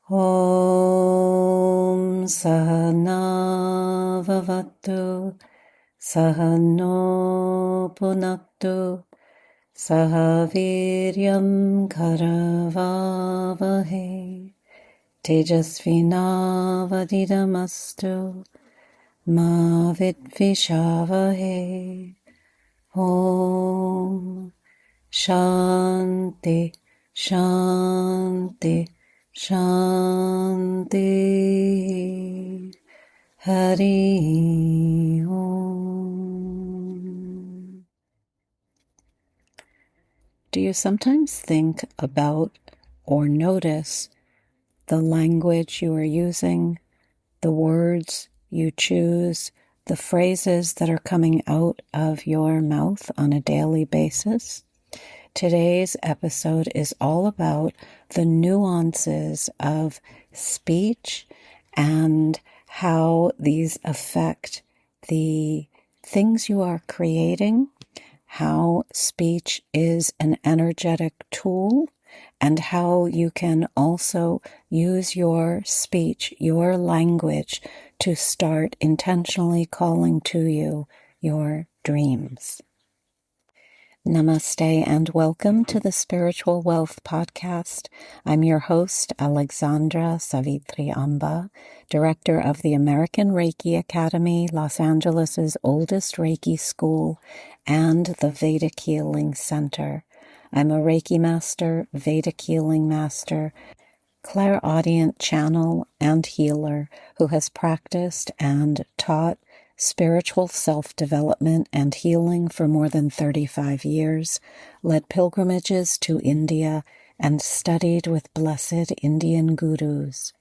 Om Sahana Vavatu Sahano Punaktu Sahaviryam Karavavahe Tejasvinavadidamastu Ma Vidvishavahe. Om Shanti Shanti Shanti. Hari Om. Do you sometimes think about or notice the language you are using, the words you choose, the phrases that are coming out of your mouth on a daily basis? Today's episode is all about the nuances of speech and how these affect the things you are creating, how speech is an energetic tool, and how you can also use your speech, your language, to start intentionally calling to you your dreams. Namaste and welcome to the Spiritual Wealth Podcast. I'm your host, Alexandra Savitri Amba, director of the American Reiki Academy, Los Angeles' oldest Reiki school, and the Vedic Healing Center. I'm a Reiki master, Vedic healing master, clairaudient channel, and healer who has practiced and taught spiritual self-development and healing for more than 35 years, led pilgrimages to India, and studied with blessed Indian gurus.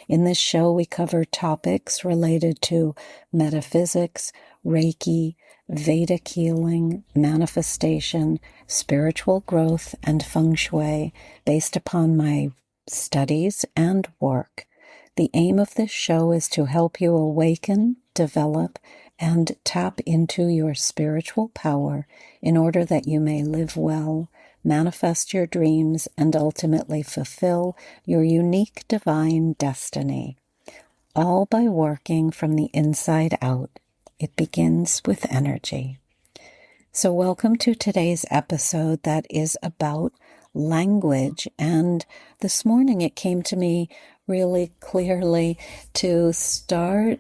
In this show, we cover topics related to metaphysics, Reiki, Vedic healing, manifestation, spiritual growth, and feng shui based upon my studies and work. The aim of this show is to help you awaken, develop, and tap into your spiritual power in order that you may live well, manifest your dreams, and ultimately fulfill your unique divine destiny. All by working from the inside out. It begins with energy. So welcome to today's episode that is about language. And this morning it came to me really clearly to start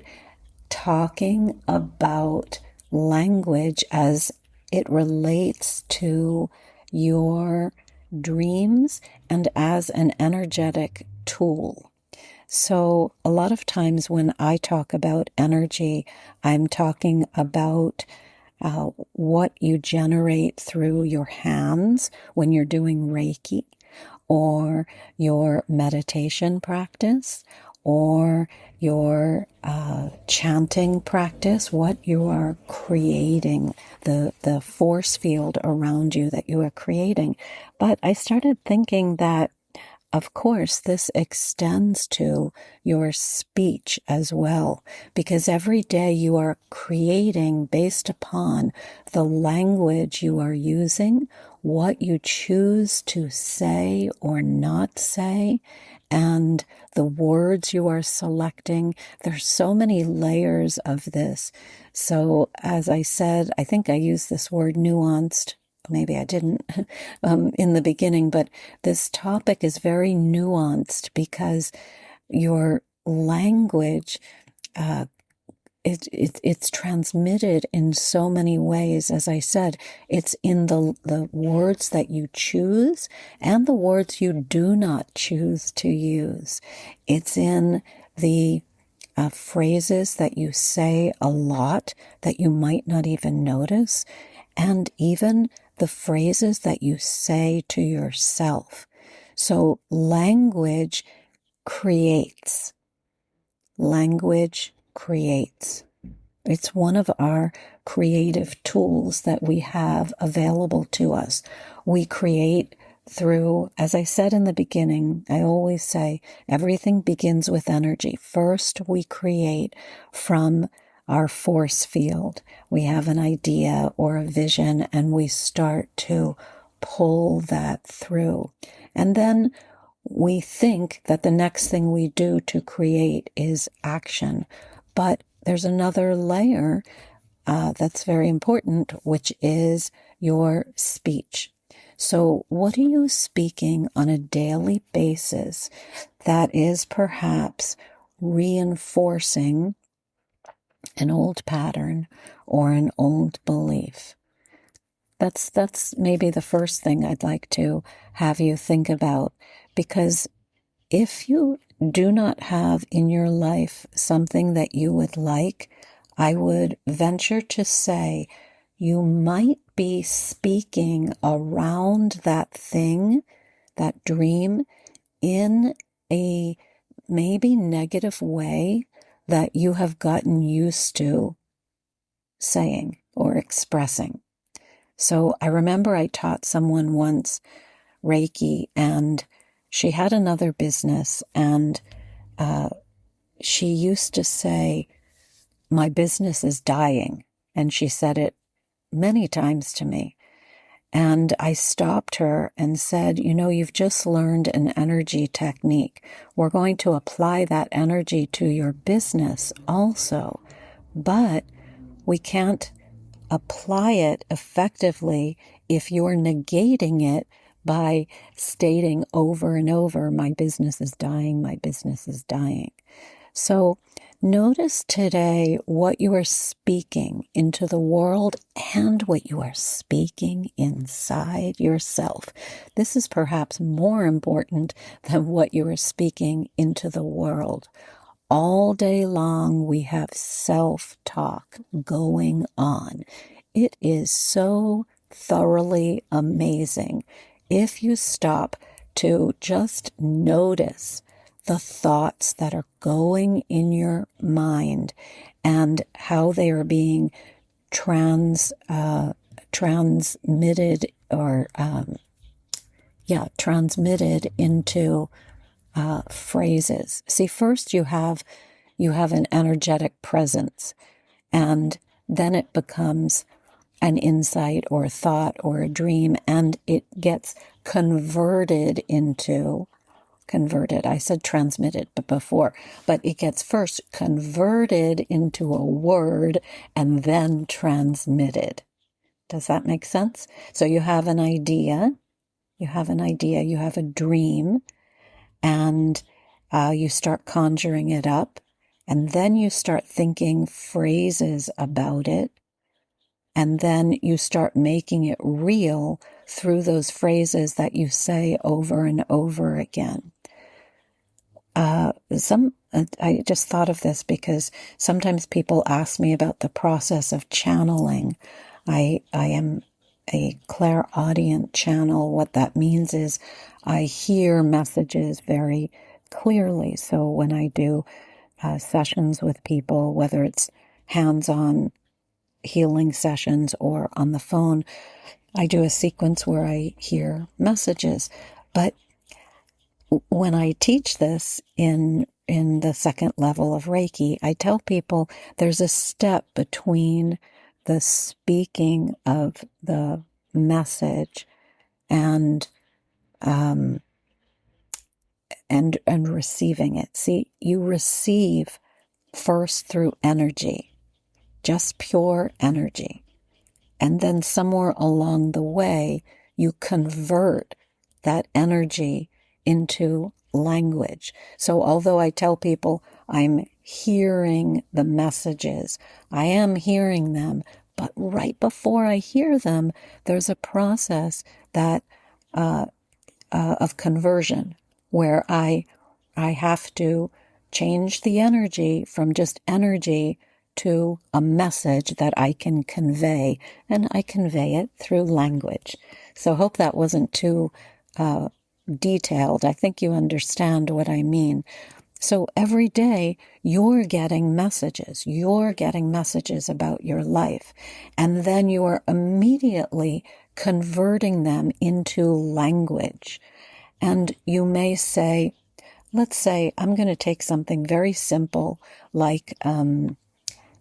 talking about language as it relates to your dreams and as an energetic tool. So a lot of times when I talk about energy, I'm talking about what you generate through your hands when you're doing Reiki, or your meditation practice, or your chanting practice, what you are creating, the force field around you that you are creating. But I started thinking that, of course, this extends to your speech as well, because every day you are creating based upon the language you are using, what you choose to say or not say, and the words you are selecting. There's so many layers of this. So as I said, I think I used this word nuanced. Maybe I didn't in the beginning, but this topic is very nuanced because your language, it's transmitted in so many ways. As I said, it's in the words that you choose and the words you do not choose to use. It's in the phrases that you say a lot that you might not even notice, and even the phrases that you say to yourself. So language creates. Language creates. It's one of our creative tools that we have available to us. We create through, as I said in the beginning, I always say, everything begins with energy. First, we create from our force field. We have an idea or a vision, and we start to pull that through. And then we think that the next thing we do to create is action. But there's another layer that's very important, which is your speech. So what are you speaking on a daily basis that is perhaps reinforcing an old pattern or an old belief? That's maybe the first thing I'd like to have you think about, because if you do not have in your life something that you would like, I would venture to say you might be speaking around that thing, that dream, in a maybe negative way that you have gotten used to saying or expressing. So I remember I taught someone once Reiki, and she had another business, and she used to say, "My business is dying." And she said it many times to me. And I stopped her and said, you've just learned an energy technique. We're going to apply that energy to your business also, but we can't apply it effectively if you're negating it by stating over and over, "My business is dying, my business is dying." So notice today what you are speaking into the world and what you are speaking inside yourself. This is perhaps more important than what you are speaking into the world. All day long, we have self-talk going on. It is so thoroughly amazing if you stop to just notice the thoughts that are going in your mind and how they are being transmitted into phrases. See, first you have an energetic presence, and then it becomes an insight or a thought or a dream, and it gets converted. I said transmitted before, but it gets first converted into a word and then transmitted. Does that make sense? So you have an idea, you have a dream, and you start conjuring it up, and then you start thinking phrases about it, and then you start making it real through those phrases that you say over and over again. I just thought of this because sometimes people ask me about the process of channeling. I am a clairaudient channel. What that means is I hear messages very clearly. So when I do sessions with people, whether it's hands-on healing sessions or on the phone, I do a sequence where I hear messages. But when I teach this in the second level of Reiki, I tell people there's a step between the speaking of the message and receiving it. See, you receive first through energy, just pure energy. And then somewhere along the way, you convert that energy into language. So although I tell people I'm hearing the messages, I am hearing them, but right before I hear them, there's a process that of conversion where I have to change the energy from just energy to a message that I can convey, and I convey it through language. So hope that wasn't too detailed. I think you understand what I mean. So every day you're getting messages. You're getting messages about your life. And then you are immediately converting them into language. And you may say, let's say I'm going to take something very simple like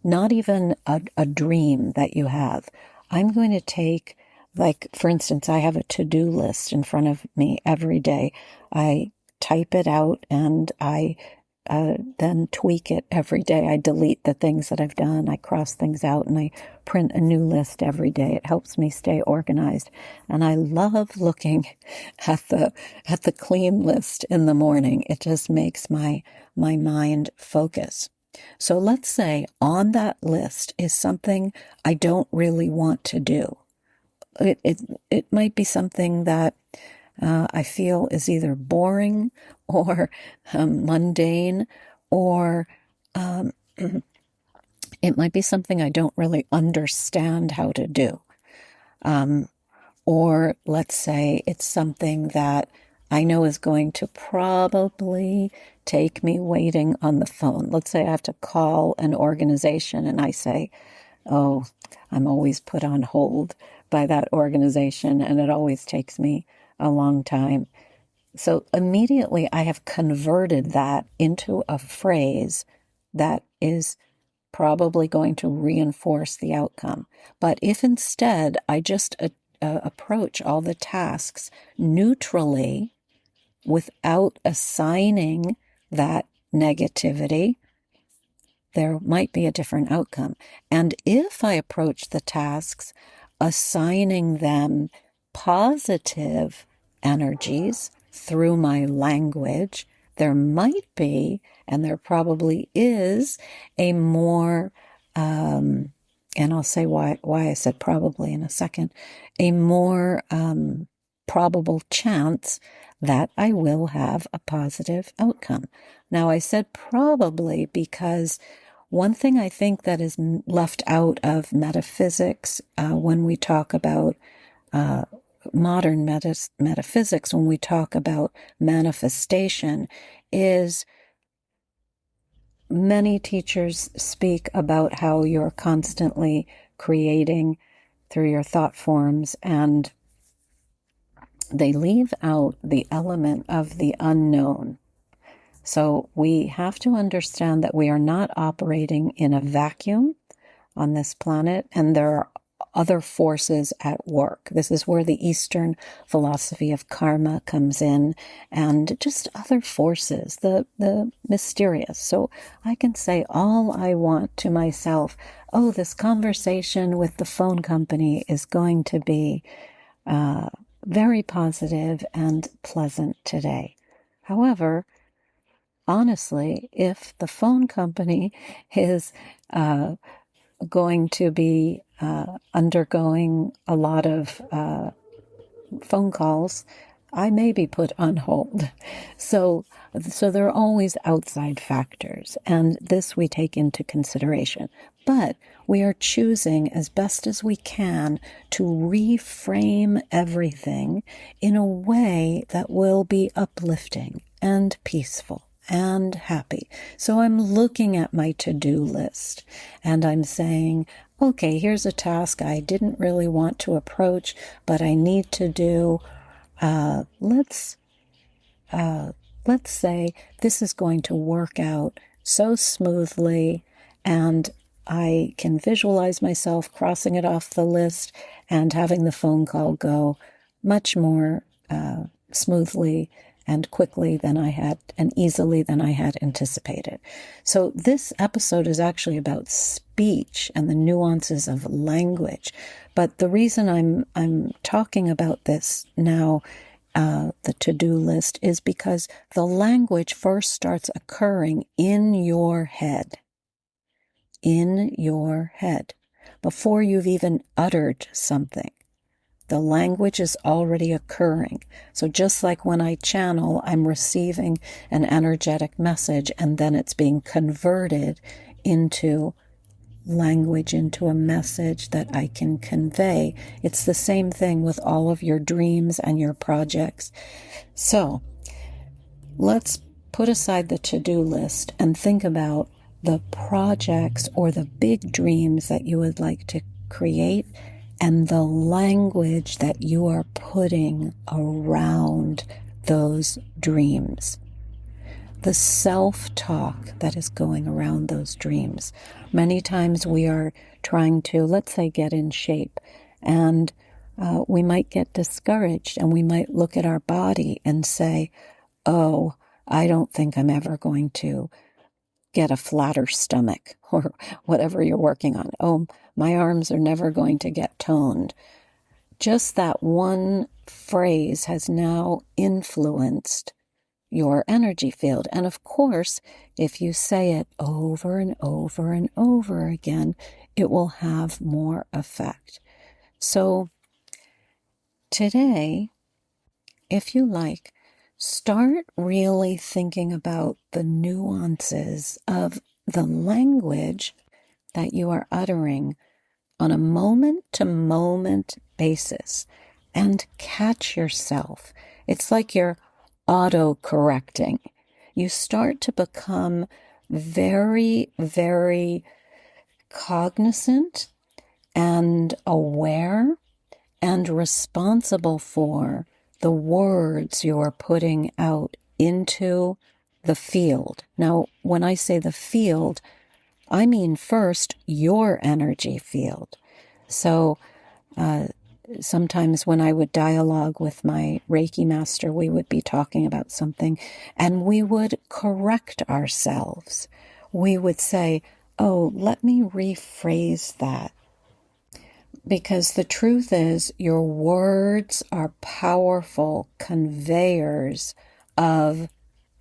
not even a dream that you have. I'm going to take, like, for instance, I have a to-do list in front of me every day. I type it out, and I then tweak it every day. I delete the things that I've done. I cross things out, and I print a new list every day. It helps me stay organized. And I love looking at the clean list in the morning. It just makes my mind focus. So let's say on that list is something I don't really want to do. It might be something that I feel is either boring or mundane, or it might be something I don't really understand how to do. Or let's say it's something that I know is going to probably take me waiting on the phone. Let's say I have to call an organization, and I say, oh, I'm always put on hold by that organization, and it always takes me a long time. So immediately I have converted that into a phrase that is probably going to reinforce the outcome. But if instead I just approach all the tasks neutrally without assigning that negativity, there might be a different outcome. And if I approach the tasks assigning them positive energies through my language, there might be, and there probably is, a more, and I'll say why I said probably in a second, a more probable chance that I will have a positive outcome. Now, I said probably because one thing I think that is left out of metaphysics when we talk about modern metaphysics, when we talk about manifestation, is many teachers speak about how you're constantly creating through your thought forms, and they leave out the element of the unknown. So we have to understand that we are not operating in a vacuum on this planet, and there are other forces at work. This is where the Eastern philosophy of karma comes in, and just other forces, the mysterious. So I can say all I want to myself, oh, this conversation with the phone company is going to be very positive and pleasant today. However, honestly, if the phone company is going to be undergoing a lot of phone calls, I may be put on hold. So there are always outside factors, and this we take into consideration. But we are choosing as best as we can to reframe everything in a way that will be uplifting and peaceful and happy. So I'm looking at my to-do list and I'm saying, okay, here's a task I didn't really want to approach, but I need to do. Let's say this is going to work out so smoothly, and I can visualize myself crossing it off the list and having the phone call go much more smoothly and quickly than I had, and easily than I had anticipated. So this episode is actually about speech and the nuances of language. But the reason I'm talking about this now, the to-do list, is because the language first starts occurring in your head. In your head. Before you've even uttered something. The language is already occurring. So just like when I channel, I'm receiving an energetic message, and then it's being converted into language, into a message that I can convey. It's the same thing with all of your dreams and your projects. So let's put aside the to-do list and think about the projects or the big dreams that you would like to create, and the language that you are putting around those dreams. The self-talk that is going around those dreams. Many times we are trying to, let's say, get in shape, and we might get discouraged, and we might look at our body and say, oh, I don't think I'm ever going to get a flatter stomach, or whatever you're working on. Oh, my arms are never going to get toned. Just that one phrase has now influenced your energy field. And of course, if you say it over and over and over again, it will have more effect. So today, if you like, start really thinking about the nuances of the language that you are uttering on a moment-to-moment basis, and catch yourself. It's like you're auto-correcting. You start to become very, very cognizant and aware and responsible for the words you're putting out into the field. Now, when I say the field, I mean first your energy field. So sometimes when I would dialogue with my Reiki master, we would be talking about something and we would correct ourselves. We would say, oh, let me rephrase that. Because the truth is, your words are powerful conveyors of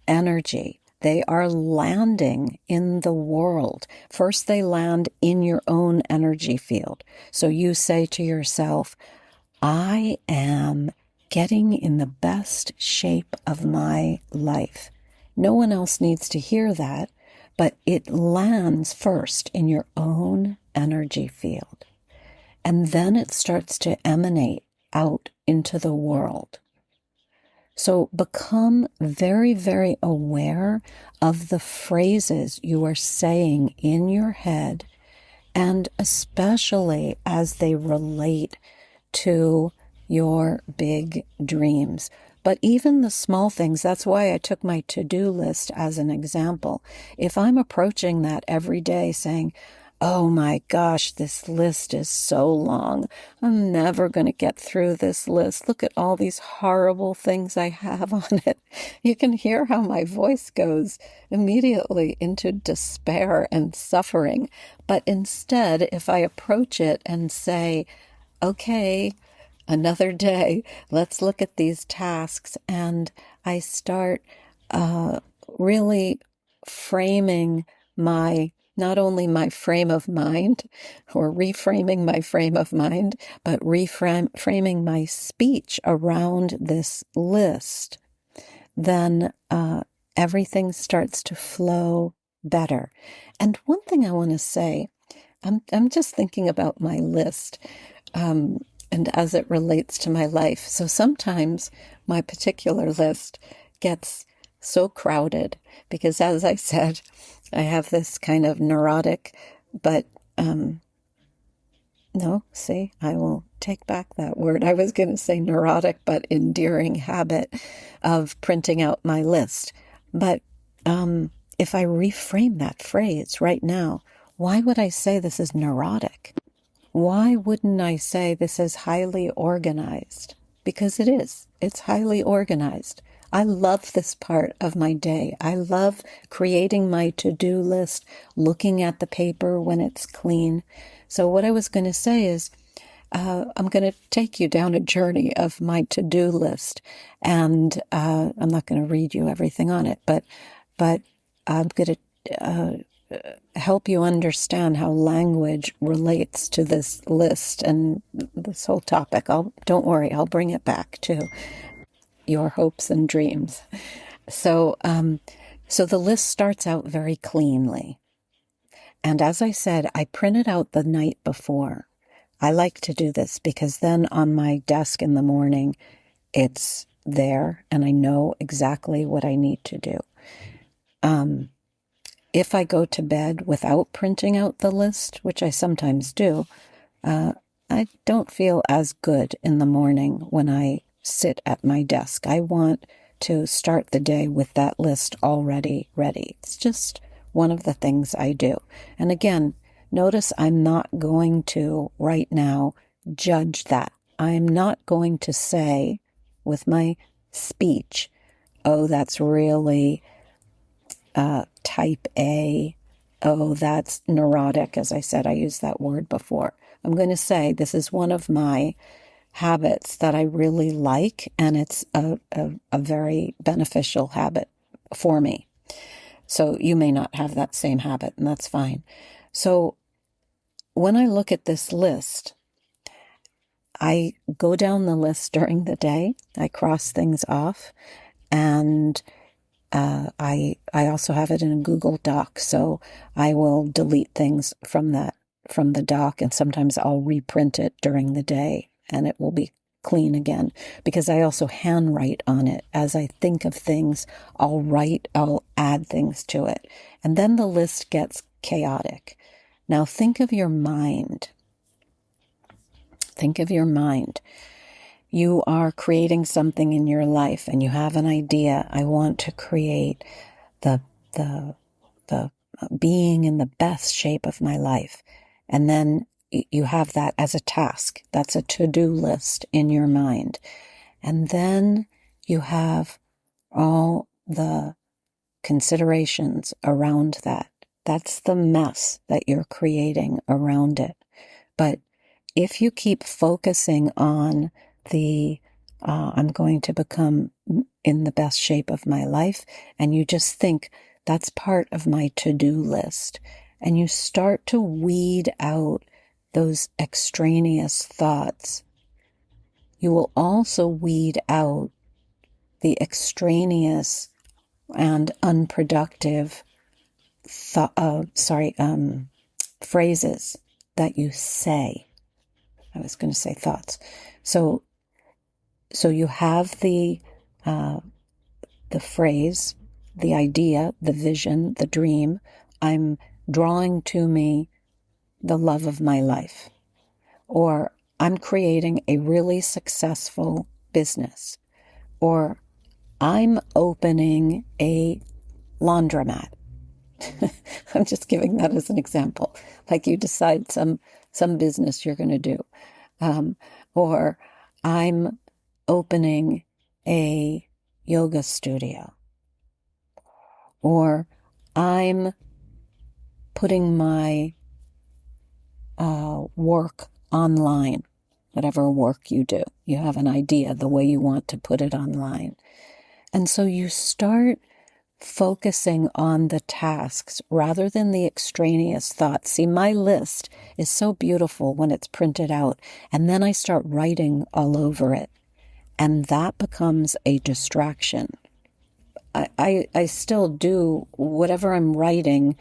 energy. They are landing in the world. First, they land in your own energy field. So you say to yourself, I am getting in the best shape of my life. No one else needs to hear that, but it lands first in your own energy field. And then it starts to emanate out into the world. So become very, very aware of the phrases you are saying in your head, and especially as they relate to your big dreams. But even the small things, that's why I took my to-do list as an example. If I'm approaching that every day saying, oh my gosh, this list is so long. I'm never going to get through this list. Look at all these horrible things I have on it. You can hear how my voice goes immediately into despair and suffering. But instead, if I approach it and say, okay, another day, let's look at these tasks, and I start really framing not only my frame of mind, or reframing my frame of mind, but reframing my speech around this list, then everything starts to flow better. And one thing I want to say, I'm just thinking about my list, and as it relates to my life. So sometimes my particular list gets so crowded because, as I said, I have this kind of neurotic, but no, see, I will take back that word. I was going to say neurotic, but endearing habit of printing out my list. But if I reframe that phrase right now, why would I say this is neurotic? Why wouldn't I say this is highly organized? Because it is. It's highly organized. I love this part of my day. I love creating my to-do list, looking at the paper when it's clean. So what I was going to say is, I'm going to take you down a journey of my to-do list. And I'm not going to read you everything on it, but I'm going to help you understand how language relates to this list and this whole topic. Don't worry, I'll bring it back to your hopes and dreams. So the list starts out very cleanly. And as I said, I print it out the night before. I like to do this because then on my desk in the morning, it's there and I know exactly what I need to do. If I go to bed without printing out the list, which I sometimes do, I don't feel as good in the morning when I sit at my desk. I want to start the day with that list already ready. It's just one of the things I do. And again, notice I'm not going to right now judge that. I'm not going to say with my speech, oh, that's really type A. Oh, that's neurotic. As I said, I used that word before. I'm going to say this is one of my habits that I really like, and it's a very beneficial habit for me. So you may not have that same habit, and that's fine. So when I look at this list, I go down the list during the day. I cross things off, and I also have it in a Google Doc, so I will delete things from the doc, and sometimes I'll reprint it during the day, and it will be clean again, because I also handwrite on it. As I think of things, I'll add things to it, and then the list gets chaotic. Now think of your mind. Think of your mind. You are creating something in your life, and you have an idea. I want to create the being in the best shape of my life. And then you have that as a task. That's a to-do list in your mind. And then you have all the considerations around that. That's the mess that you're creating around it. But if you keep focusing on I'm going to become in the best shape of my life, and you just think that's part of my to-do list, and you start to weed out those extraneous thoughts, you will also weed out the extraneous and unproductive phrases that you say. I was going to say thoughts. So you have the phrase, the idea, the vision, the dream. I'm drawing to me the love of my life. Or I'm creating a really successful business. Or I'm opening a laundromat. I'm just giving that as an example. Like you decide some business you're going to do. Or I'm opening a yoga studio. Or I'm putting my work online. Whatever work you do, you have an idea the way you want to put it online. And so you start focusing on the tasks rather than the extraneous thoughts. See, my list is so beautiful when it's printed out, and then I start writing all over it, and that becomes a distraction. I still do whatever I'm writing.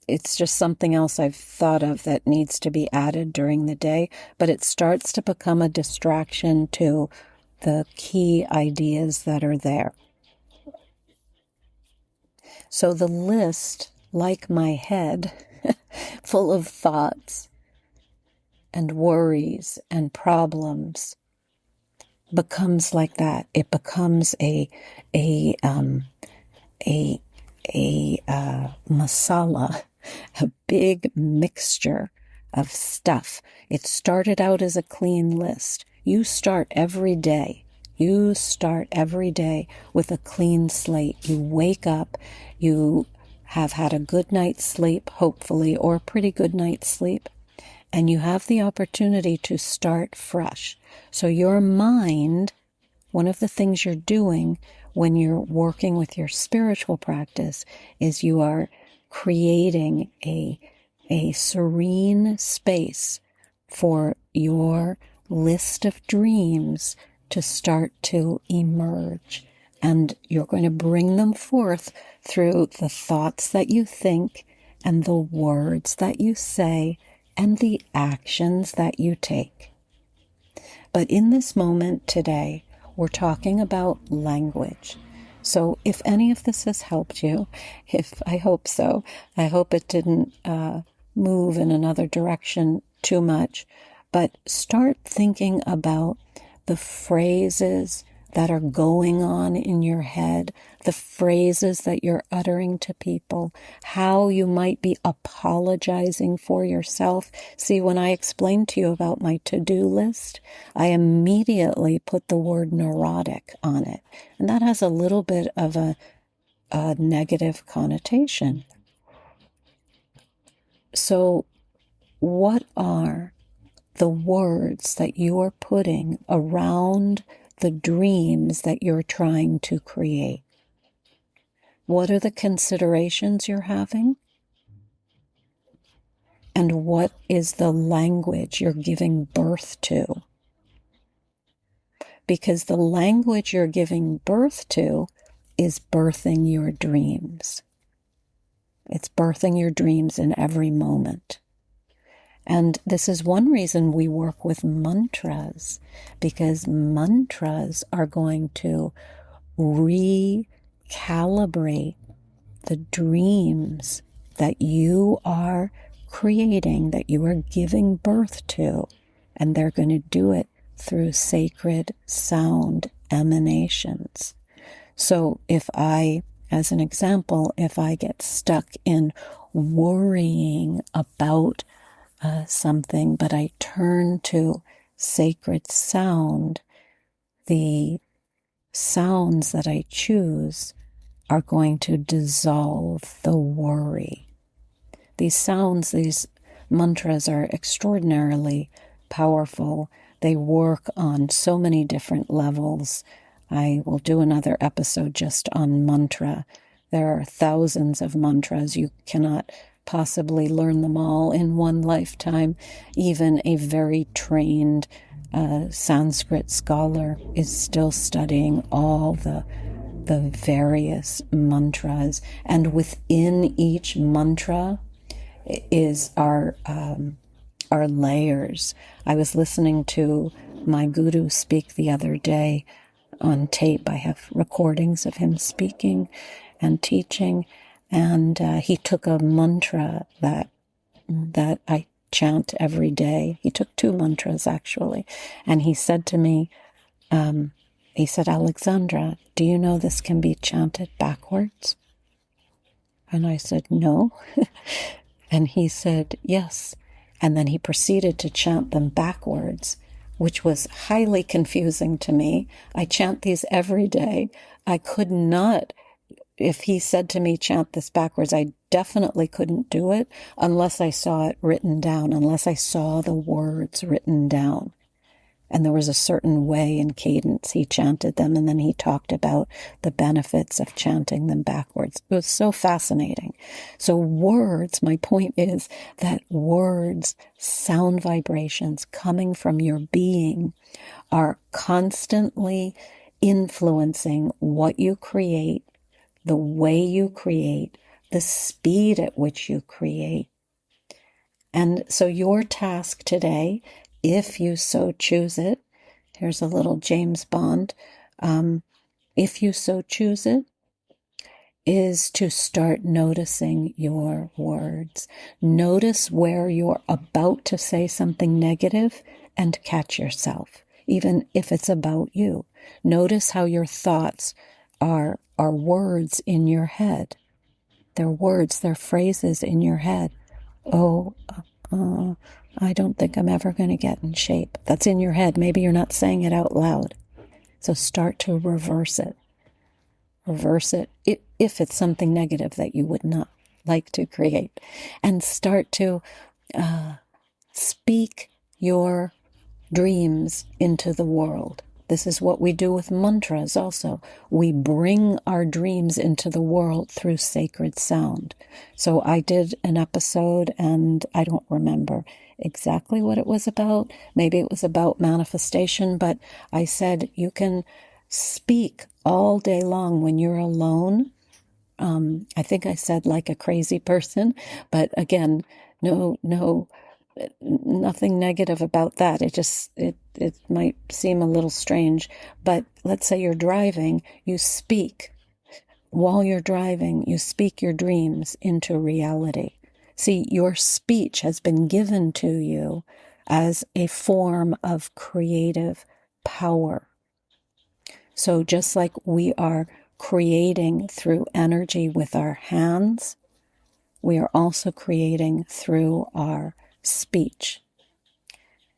It's just something else I've thought of that needs to be added during the day, but it starts to become a distraction to the key ideas that are there. So the list, like my head, full of thoughts and worries and problems, becomes like that. It becomes a masala, a big mixture of stuff. It started out as a clean list. You start every day with a clean slate. You wake up, you have had a good night's sleep, hopefully, or a pretty good night's sleep, and you have the opportunity to start fresh. So your mind, one of the things you're doing when you're working with your spiritual practice is you are creating a serene space for your list of dreams to start to emerge. And you're going to bring them forth through the thoughts that you think and the words that you say and the actions that you take. But in this moment today, we're talking about language. So if any of this has helped you, I hope so. I hope it didn't move in another direction too much. But start thinking about the phrases that are going on in your head, the phrases that you're uttering to people, how you might be apologizing for yourself. See, when I explained to you about my to-do list, I immediately put the word neurotic on it. And that has a little bit of a negative connotation. So what are the words that you are putting around the dreams that you're trying to create? What are the considerations you're having? And what is the language you're giving birth to? Because the language you're giving birth to is birthing your dreams. It's birthing your dreams in every moment. And this is one reason we work with mantras, because mantras are going to recalibrate the dreams that you are creating, that you are giving birth to, and they're going to do it through sacred sound emanations. So as an example, if I get stuck in worrying about something, but I turn to sacred sound, the sounds that I choose are going to dissolve the worry. These sounds, these mantras are extraordinarily powerful. They work on so many different levels. I will do another episode just on mantra. There are thousands of mantras. You cannot possibly learn them all in one lifetime. Even a very trained Sanskrit scholar is still studying all the various mantras, and within each mantra is our layers. I was listening to my guru speak the other day on tape. I have recordings of him speaking and teaching, and he took a mantra that I chant every day. He took 2 mantras actually, and he said to me, he said, "Alexandra, do you know this can be chanted backwards?" And I said, "No." And he said, "Yes." And then he proceeded to chant them backwards, which was highly confusing to me. I chant these every day. I could not, if he said to me, chant this backwards, I definitely couldn't do it unless I saw it written down, unless I saw the words written down. And there was a certain way and cadence he chanted them, and then he talked about the benefits of chanting them backwards. It was so fascinating. So words, my point is that words, sound vibrations coming from your being are constantly influencing what you create, the way you create, the speed at which you create. And so your task today, if you so choose it, here's a little James Bond, if you so choose it, is to start noticing your words. Notice where you're about to say something negative and catch yourself, even if it's about you. Notice how your thoughts are words in your head. They're words, they're phrases in your head. Oh, I don't think I'm ever going to get in shape. That's in your head. Maybe you're not saying it out loud. So start to reverse it. Reverse it if it's something negative that you would not like to create. And start to speak your dreams into the world. This is what we do with mantras also. We bring our dreams into the world through sacred sound. So I did an episode, and I don't remember exactly what it was about. Maybe it was about manifestation, but I said you can speak all day long when you're alone. I think I said like a crazy person, but again, nothing negative about that. It might seem a little strange, but let's say you're driving, you speak. While you're driving, you speak your dreams into reality. See, your speech has been given to you as a form of creative power. So just like we are creating through energy with our hands, we are also creating through our speech.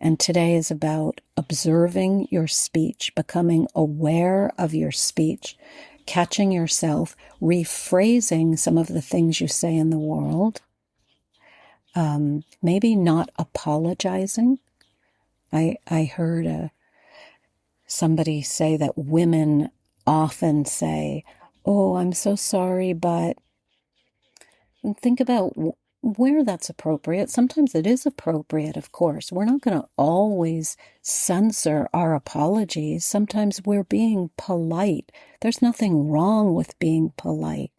And today is about observing your speech, becoming aware of your speech, catching yourself, rephrasing some of the things you say in the world, maybe not apologizing. I heard somebody say that women often say, "Oh, I'm so sorry, but..." And think about where that's appropriate. Sometimes it is appropriate, of course. We're not going to always censor our apologies. Sometimes we're being polite. There's nothing wrong with being polite.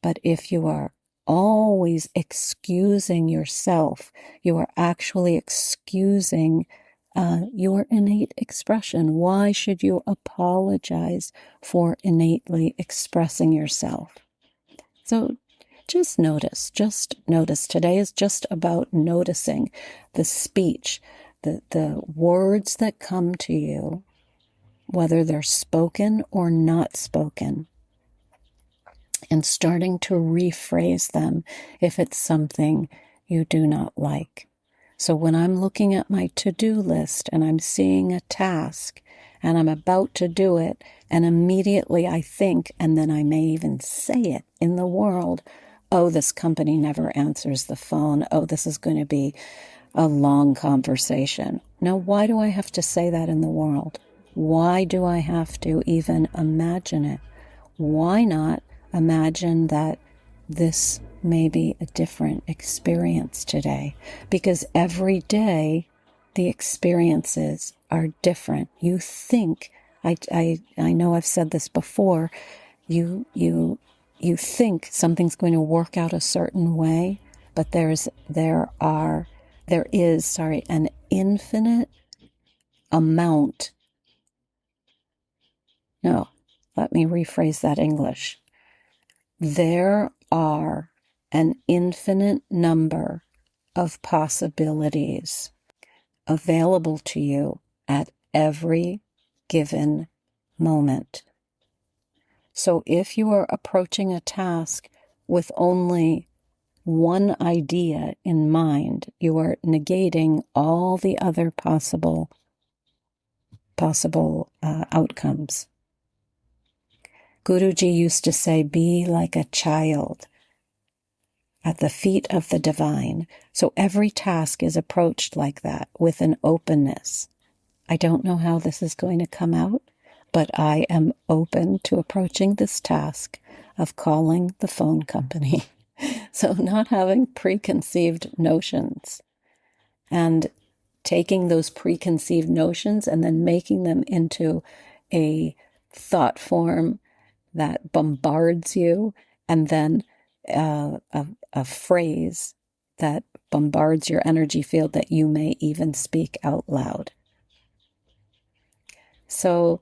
But if you are always excusing yourself, you are actually excusing your innate expression. Why should you apologize for innately expressing yourself? So just notice. Today is just about noticing the speech, the words that come to you, whether they're spoken or not spoken, and starting to rephrase them if it's something you do not like. So when I'm looking at my to-do list and I'm seeing a task and I'm about to do it, and immediately I think, and then I may even say it in the world, "Oh, this company never answers the phone. Oh, this is going to be a long conversation." Now, why do I have to say that in the world? Why do I have to even imagine it? Why not imagine that this may be a different experience today? Because every day the experiences are different. You think, I know I've said this before, you think something's going to work out a certain way, but there is an infinite amount. No, let me rephrase that English. There are an infinite number of possibilities available to you at every given moment. So if you are approaching a task with only one idea in mind, you are negating all the other possible outcomes. Guruji used to say, "Be like a child at the feet of the divine." So every task is approached like that, with an openness. I don't know how this is going to come out, but I am open to approaching this task of calling the phone company. So not having preconceived notions and taking those preconceived notions and then making them into a thought form that bombards you, and then a phrase that bombards your energy field that you may even speak out loud. So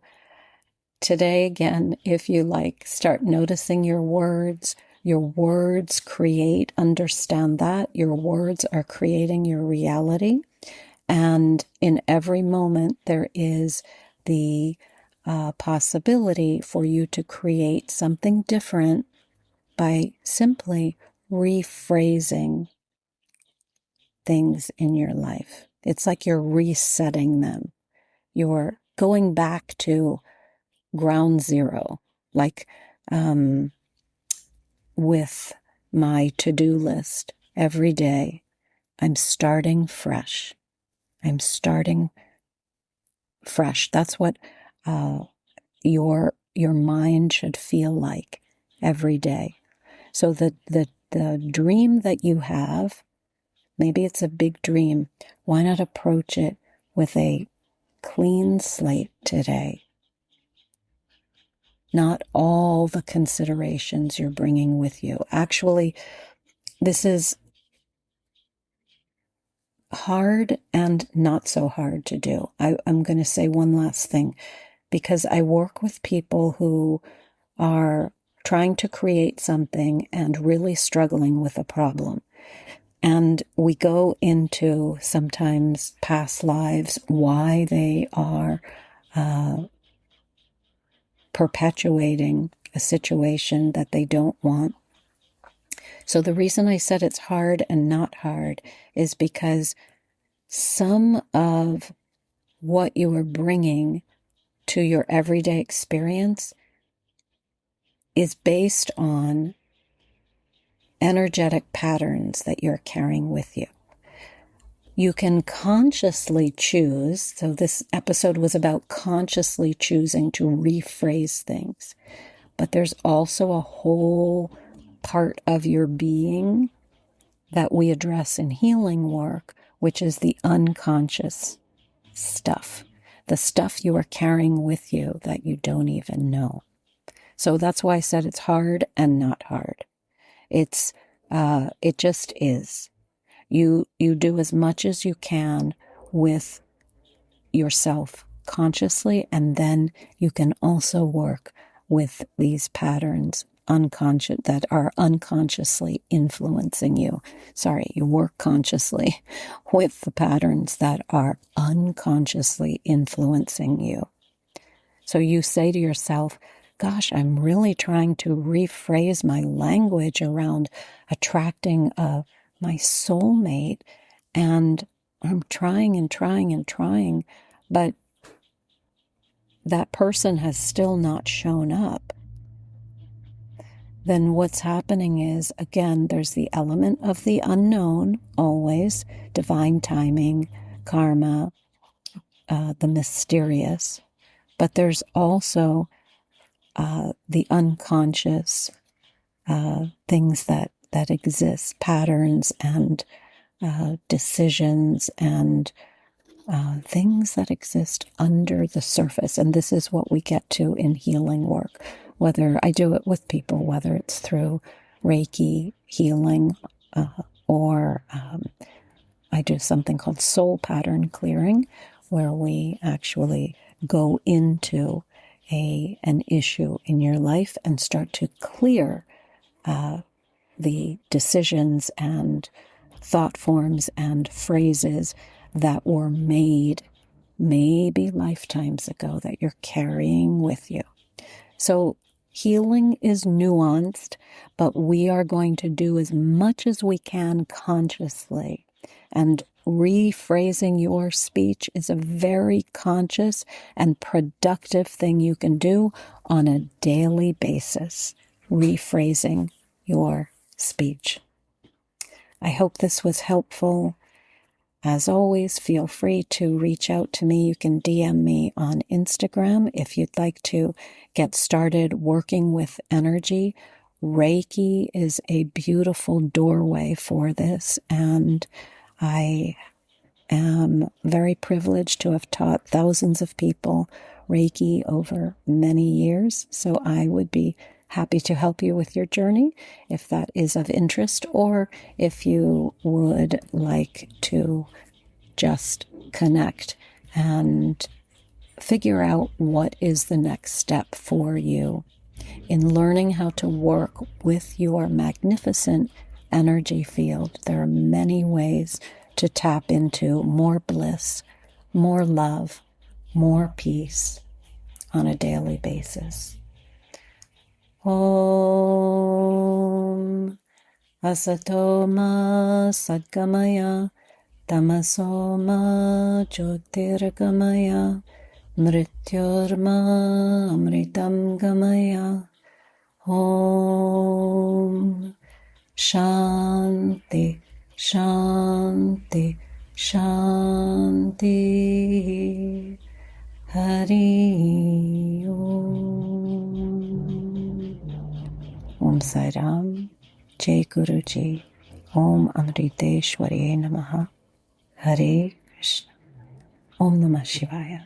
today, again, if you like, start noticing your words. Your words create, understand that. Your words are creating your reality. And in every moment, there is the possibility for you to create something different by simply rephrasing things in your life. It's like you're resetting them. You're going back to ground zero, like with my to-do list every day. I'm starting fresh. I'm starting fresh. That's what your mind should feel like every day. So the dream that you have, maybe it's a big dream. Why not approach it with a clean slate today? Not all the considerations you're bringing with you. Actually, this is hard and not so hard to do. I'm going to say one last thing, because I work with people who are trying to create something and really struggling with a problem. And we go into sometimes past lives, why they are perpetuating a situation that they don't want. So the reason I said it's hard and not hard is because some of what you are bringing to your everyday experience is based on energetic patterns that you're carrying with you. You can consciously choose, so this episode was about consciously choosing to rephrase things, but there's also a whole part of your being that we address in healing work, which is the unconscious stuff, the stuff you are carrying with you that you don't even know. So that's why I said it's hard and not hard. It just is. You do as much as you can with yourself consciously, and then you can also work with these patterns that are unconsciously influencing you. You work consciously with the patterns that are unconsciously influencing you. So you say to yourself, gosh, I'm really trying to rephrase my language around attracting my soulmate, and I'm trying and trying and trying, but that person has still not shown up. Then what's happening is, again, there's the element of the unknown, always, divine timing, karma, the mysterious, but there's also the unconscious things that exist, patterns and decisions and things that exist under the surface. And this is what we get to in healing work, whether I do it with people, whether it's through Reiki healing or I do something called soul pattern clearing, where we actually go into an issue in your life and start to clear the decisions and thought forms and phrases that were made maybe lifetimes ago that you're carrying with you. So healing is nuanced, but we are going to do as much as we can consciously. And rephrasing your speech is a very conscious and productive thing you can do on a daily basis. Rephrasing your speech. I hope this was helpful. As always, feel free to reach out to me. You can DM me on Instagram if you'd like to get started working with energy. Reiki is a beautiful doorway for this, and I am very privileged to have taught thousands of people Reiki over many years, so I would be happy to help you with your journey if that is of interest, or if you would like to just connect and figure out what is the next step for you in learning how to work with your magnificent energy field. There are many ways to tap into more bliss, more love, more peace on a daily basis. Om Asatoma Sadgamaya Tamasoma Jyotirgamaya Mrityorma Amritam Gamaya. Om Shanti Shanti Shanti. Hari Om Sai Ram, Jai Guruji, Om Amriteshwariye Namaha, Hare Krishna, Om Namah Shivaya.